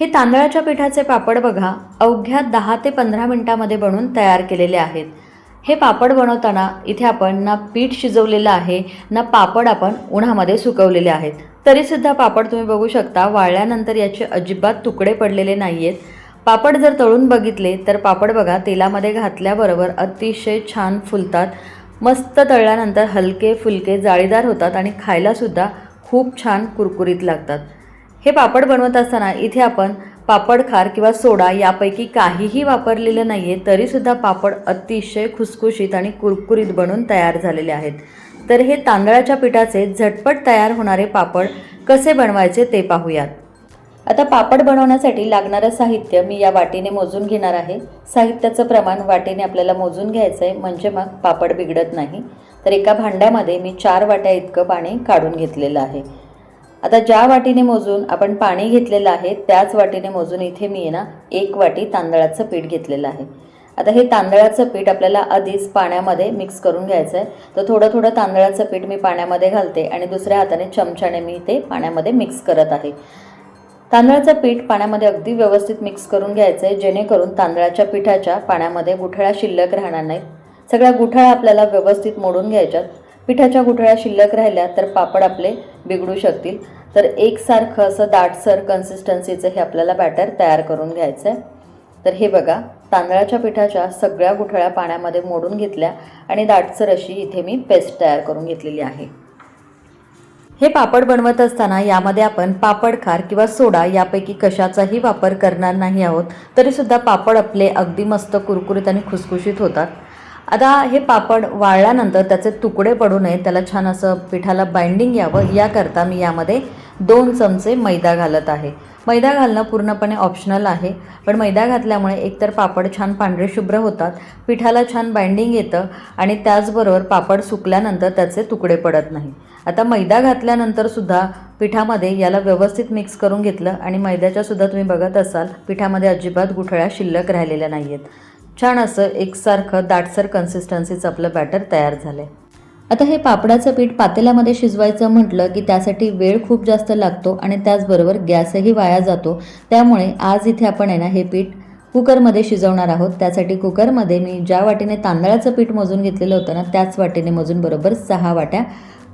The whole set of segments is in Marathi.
हे तांदळाच्या पिठाचे पापड बघा अवघ्या 10 ते 15 मिनिटांमध्ये बनवून तयार केलेले आहेत। हे पापड बनवताना इथे आपण ना पीठ शिजवलेलं आहे ना पापड आपण उन्हामध्ये सुकवलेले आहेत, तरीसुद्धा पापड तुम्ही बघू शकता वाळल्यानंतर याचे अजिबात तुकडे पडलेले नाही आहेत। पापड जर तळून बघितले तर पापड बघा तेलामध्ये घातल्याबरोबर अतिशय छान फुलतात, मस्त तळल्यानंतर हलके फुलके जाळीदार होतात आणि खायलासुद्धा खूप छान कुरकुरीत लागतात। हे पापड बनवत असताना इथे आपण पापड खार किंवा सोडा यापैकी काहीही वापरलेलं नाही आहे, तरीसुद्धा पापड अतिशय खुसखुशीत आणि कुरकुरीत बनून तयार झालेले आहेत। तर हे तांदळाच्या पिठाचे झटपट तयार होणारे पापड कसे बनवायचे ते पाहूयात। आता पापड बनवण्यासाठी लागणारं साहित्य मी या वाटीने मोजून घेणार आहे। साहित्याचं प्रमाण वाटीने आपल्याला मोजून घ्यायचं आहे, म्हणजे मग पापड बिघडत नाही। तर एका भांड्यामध्ये मी 4 वाट्या इतकं पाणी काढून घेतलेलं आहे। आता ज्या वाटीने मोजून आपण पाणी घेतलेलं आहे त्याच वाटीने मोजून इथे मी ना 1 वाटी तांदळाचं पीठ घेतलेलं आहे। आता हे तांदळाचं पीठ आपल्याला आधीच पाण्यामध्ये मिक्स करून घ्यायचं आहे। तर थोडं थोडं तांदळाचं पीठ मी पाण्यामध्ये घालते आणि दुसऱ्या हाताने चमच्याने मी ते पाण्यामध्ये मिक्स करत आहे। तांदळाचं पीठ पाण्यामध्ये अगदी व्यवस्थित मिक्स करून घ्यायचं आहे, जेणेकरून तांदळाच्या पिठाच्या पाण्यामध्ये गुठळ्या शिल्लक राहणार नाहीत। सगळ्या गुठळ्या आपल्याला व्यवस्थित मोडून घ्यायच्यात। पिठाच्या गुठळ्या शिल्लक राहिल्या तर पापड आपले बिघडू शकतील। तर एकसारखं असं दाटसर कन्सिस्टन्सीचं हे आपल्याला बॅटर तयार करून घ्यायचं आहे। तर हे बघा तांदळाच्या पिठाच्या सगळ्या गुठळ्या पाण्यामध्ये मोडून घेतल्या आणि दाटसर अशी इथे मी पेस्ट तयार करून घेतलेली आहे। हे पापड बनवत असताना यामध्ये आपण पापड खार किंवा सोडा यापैकी कशाचाही वापर करणार नाही आहोत, तरीसुद्धा पापड आपले अगदी मस्त कुरकुरीत आणि खुसखुशीत होतात। आता हे पापड वाळल्यानंतर त्याचे तुकडे पडू नये, त्याला छान असं पिठाला बाइंडिंग यावं याकरता मी यामध्ये 2 चमचे मैदा घालत आहे। मैदा घालणं पूर्णपणे ऑप्शनल आहे, पण मैदा घातल्यामुळे एकतर पापड छान पांढरे शुभ्र होतात, पिठाला छान बाइंडिंग येतं आणि त्याचबरोबर पापड सुकल्यानंतर त्याचे तुकडे पडत नाही। आता मैदा घातल्यानंतर सुद्धा पिठामध्ये याला व्यवस्थित मिक्स करून घेतलं आणि मैद्याच्या सुद्धा तुम्ही बघत असाल पिठामध्ये अजिबात गुठळ्या शिल्लक राहिलेल्या नाही आहेत। छान असं एकसारखं दाटसर कन्सिस्टन्सीचं आपलं बॅटर तयार झालं आहे। आता हे पापडाचं पीठ पातेल्यामध्ये शिजवायचं म्हटलं की त्यासाठी वेळ खूप जास्त लागतो आणि त्याचबरोबर गॅसही वाया जातो। त्यामुळे आज इथे आपण आहे ना हे पीठ कुकरमध्ये शिजवणार आहोत। त्यासाठी कुकरमध्ये मी ज्या वाटीने तांदळाचं पीठ मोजून घेतलेलं होतं ना त्याच वाटीने मोजून बरोबर 6 वाट्या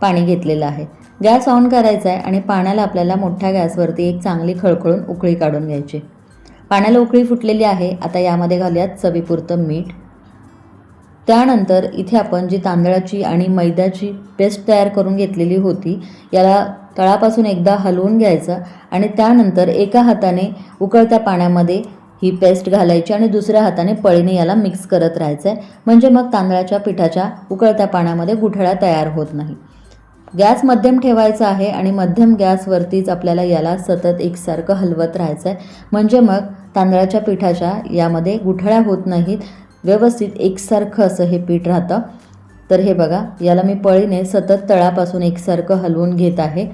पाणी घेतलेलं आहे। गॅस ऑन करायचा आहे आणि पाण्याला आपल्याला मोठ्या गॅसवरती एक चांगली खळखळून उकळी काढून घ्यायची। पाण्याला उकळी फुटलेली आहे। आता यामध्ये घालूयात चवीपुरतं मीठ। त्यानंतर इथे आपण जी तांदळाची आणि मैद्याची पेस्ट तयार करून घेतलेली होती याला तळापासून एकदा हलवून घ्यायचं आणि त्यानंतर एका हाताने उकळत्या पाण्यामध्ये ही पेस्ट घालायची आणि दुसऱ्या हाताने पळीने याला मिक्स करत राहायचं आहे, म्हणजे मग तांदळाच्या पिठाच्या उकळत्या पाण्यामध्ये गुठळ्या तयार होत नाही। गॅस मध्यम ठेवायचा आहे आणि मध्यम गॅसवरतीच आपल्याला याला सतत एकसारखं हलवत राहायचं आहे, म्हणजे मग तांदळाच्या पिठाच्या यामध्ये गुठळ्या होत नाहीत, व्यवस्थित एकसारखं असं हे पीठ राहतं। तर हे बघा याला मी पळीने सतत तळापासून एकसारखं हलवून घेत आहे।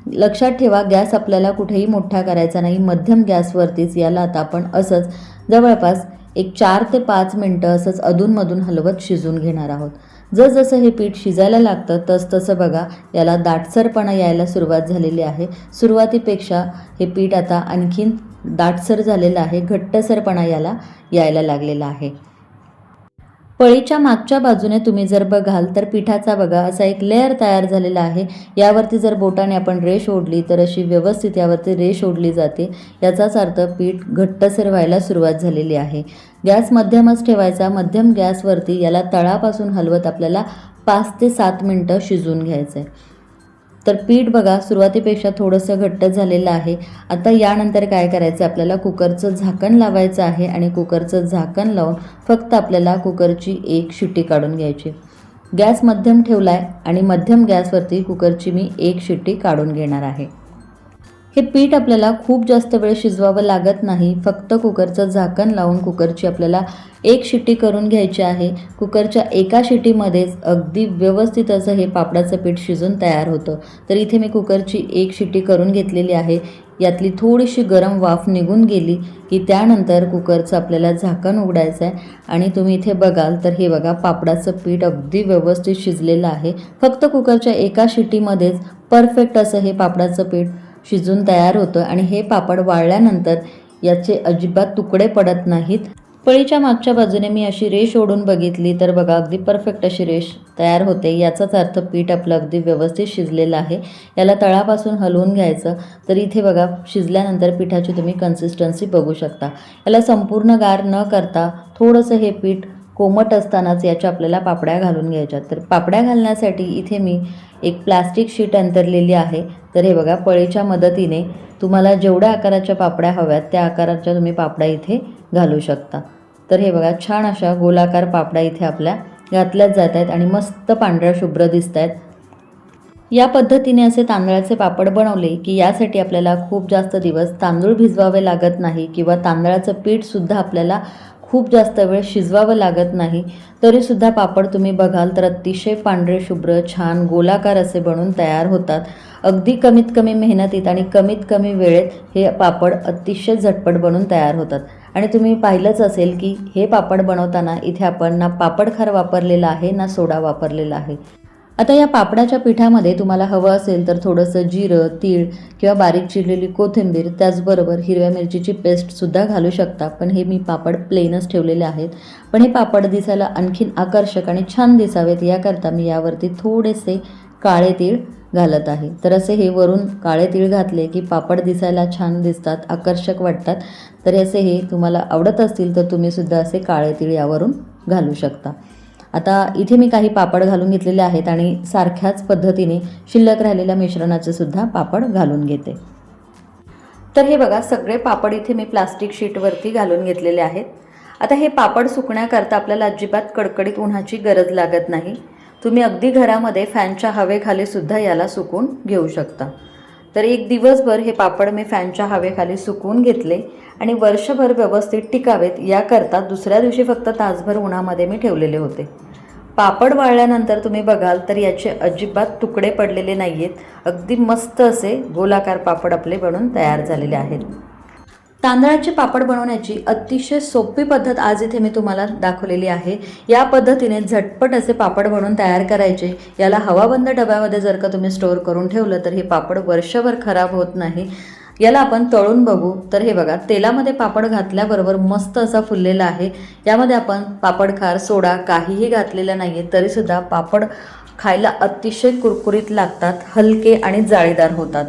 लक्षात ठेवा गॅस आपल्याला कुठेही मोठा करायचा नाही, मध्यम गॅसवरतीच याला आता आपण असंच जवळपास एक 4 ते 5 मिनटं असंच अधूनमधून हलवत शिजून घेणार आहोत। जसजसं हे पीठ शिजायला लागतं तसतसं बघा याला दाटसरपणा यायला सुरुवात झालेली आहे। सुरुवातीपेक्षा हे पीठ आता आणखीन दाटसर झालेलं आहे, घट्टसरपणा याला यायला लागलेला आहे। पळीच्या मागच्या बाजूने तुम्ही जर बघाल तर पिठाचा बघा असा एक लेयर तयार झालेला आहे। यावरती जर बोटाने आपण रेष ओढली तर अशी व्यवस्थित यावरती रेष ओढली जाते, याचाच अर्थ पीठ घट्टसर व्हायला सुरुवात झालेली आहे। गॅस मध्यमच ठेवायचा, मध्यम गॅसवरती याला तळापासून हलवत आपल्याला 5 ते 7 मिनटं शिजवून घ्यायचं आहे। तर पीठ बघा सुरुवातीपेक्षा थोडंसं घट्ट झालेलं आहे। आता यानंतर काय करायचं आपल्याला कुकरचं झाकण लावायचं आहे आणि कुकरचं झाकण लावून फक्त आपल्याला कुकरची 1 शिट्टी काढून घ्यायची। गॅस मध्यम ठेवला आहे आणि मध्यम गॅसवरती कुकरची मी 1 शिट्टी काढून घेणार आहे। हे पीठ आपल्याला खूप जास्त वेळ शिजवावं लागत नाही, फक्त कुकरचं झाकण लावून कुकरची आपल्याला 1 शिट्टी करून घ्यायची आहे। कुकरच्या एका शिट्टीमध्येच अगदी व्यवस्थित असं हे पापडाचं पीठ शिजून तयार होतं। तर इथे मी कुकरची 1 शिट्टी करून घेतलेली आहे। यातली थोडीशी गरम वाफ निघून गेली की त्यानंतर कुकरचं आपल्याला झाकण उघडायचं आहे आणि तुम्ही इथे बघाल तर हे बघा पापडाचं पीठ अगदी व्यवस्थित शिजलेलं आहे। फक्त कुकरच्या एका शिट्टीमध्येच परफेक्ट असं हे पापडाचं पीठ शिजून तयार होतं आणि हे पापड वाळल्यानंतर याचे अजिबात तुकडे पडत नाहीत. पळीच्या मागच्या बाजूने मी अशी रेष ओढून बघितली तर बघा अगदी परफेक्ट अशी रेष तयार होते. याचाच अर्थ पीठ आपलं अगदी व्यवस्थित शिजलेलं आहे. याला तळापासून हलवून घ्यायचं. तर इथे बघा शिजल्यानंतर पिठाची तुम्ही कन्सिस्टन्सी बघू शकता. याला संपूर्ण गार न करता थोडंसं हे पीठ कोमट असतानाच याच्या आपल्याला पापड्या घालून घ्यायच्या. तर पापड्या घालण्यासाठी इथे मी एक प्लास्टिक शीट अंथरलेली आहे. तर हे बघा पळीच्या मदतीने तुम्हाला जेवढ्या आकाराच्या पापड्या हव्यात त्या आकाराच्या तुम्ही पापड्या इथे घालू शकता. तर हे बघा छान अशा गोलाकार पापड्या इथे आपल्या घातल्याच जात आहेत आणि मस्त पांढऱ्या शुभ्र दिसत आहेत. या पद्धतीने असे तांदळाचे पापड बनवले की यासाठी आपल्याला खूप जास्त दिवस तांदूळ भिजवावे लागत नाही किंवा तांदळाचं पीठसुद्धा आपल्याला खूप जास्त वेळ शिजवावं लागत नाही. तरीसुद्धा पापड तुम्ही बघाल तर अतिशय पांढरे शुभ्र छान गोलाकार असे बनून तयार होतात. अगदी कमीत कमी मेहनतीत आणि कमीत कमी वेळेत हे पापड अतिशय झटपट बनून तयार होतात. आणि तुम्ही पाहिलंच असेल की हे पापड बनवताना इथे आपण ना पापड खार वापरलेला आहे ना सोडा वापरलेला आहे. आता या पापडाच्या पिठामध्ये तुम्हाला हवं असेल तर थोडंसं जिरं, तीळ किंवा बारीक चिरलेली कोथिंबीर त्याचबरोबर हिरव्या मिरचीची पेस्टसुद्धा घालू शकता. पण हे मी पापड प्लेनच ठेवलेले आहेत. पण हे पापड दिसायला आणखीन आकर्षक आणि छान दिसावेत याकरता मी यावरती थोडेसे काळे तीळ घालत आहे. तर असे हे वरून काळे तीळ घातले की पापड दिसायला छान दिसतात, आकर्षक वाटतात. तर असे हे तुम्हाला आवडत असतील तर तुम्हीसुद्धा असे काळे तीळ यावरून घालू शकता. आता इथे मी काही पापड घालून घेतलेले आहेत आणि सारख्याच पद्धतीने शिल्लक राहिलेल्या मिश्रणाचे सुद्धा पापड घालून घेते. तर हे बघा सगळे पापड इथे मी प्लास्टिक शीटवरती घालून घेतलेले आहेत. आता हे पापड सुकण्याकरता आपल्याला अजिबात कडकडीत उन्हाची गरज लागत नाही. तुम्ही अगदी घरामध्ये फॅनच्या हवेखाली सुद्धा याला सुकवून घेऊ शकता. तर एक दिवसभर हे पापड मी फॅनच्या हवेखाली सुकवून घेतले आणि वर्षभर व्यवस्थित टिकावेत याकरता दुसऱ्या दिवशी फक्त तासभर उन्हामध्ये मी ठेवलेले होते. पापड वाळल्यानंतर तुम्ही बघाल तर याचे अजिबात तुकडे पडलेले नाही आहेत. अगदी मस्त असे गोलाकार पापड आपले बनून तयार झालेले आहेत. तांदळाचे पापड बनवण्याची अतिशय सोपी पद्धत आज इथे मी तुम्हाला दाखवलेली आहे. या पद्धतीने झटपट असे पापड बनवून तयार करायचे. याला हवाबंद डब्यामध्ये जर का तुम्ही स्टोअर करून ठेवलं तर हे पापड वर्षभर खराब होत नाही. याला आपण तळून बघू तर हे बघा तेलामध्ये पापड घातल्याबरोबर मस्त असा फुललेला आहे. यामध्ये आपण पापड खार सोडा काहीही घातलेलं नाही आहे तरीसुद्धा पापड खायला अतिशय कुरकुरीत लागतात, हलके आणि जाळीदार होतात.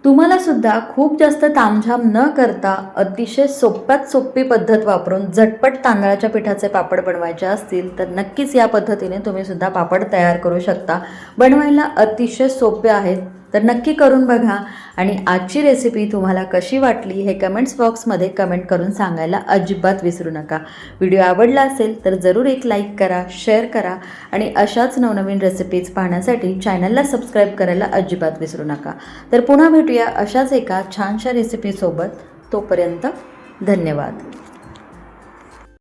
तुम्हाला सुद्धा खूप जास्त तामझाम न करता अतिशय सोप्यात सोपी पद्धत वापरून झटपट तांदळाच्या पिठाचे पापड बनवायचे असतील तर नक्कीच या पद्धतीने तुम्ही सुद्धा पापड तयार करू शकता. बनवायला अतिशय सोपे आहेत तर नक्की करून बघा. आणि आजची रेसिपी तुम्हाला कशी वाटली हे कमेंट्स बॉक्समध्ये कमेंट करून सांगायला अजिबात विसरू नका. व्हिडिओ आवडला असेल तर जरूर एक लाईक करा, शेअर करा आणि अशाच नवनवीन रेसिपीज पाहण्यासाठी चॅनलला सबस्क्राईब करायला अजिबात विसरू नका. तर पुन्हा भेटूया अशाच एका छानशा रेसिपीसोबत. तोपर्यंत धन्यवाद.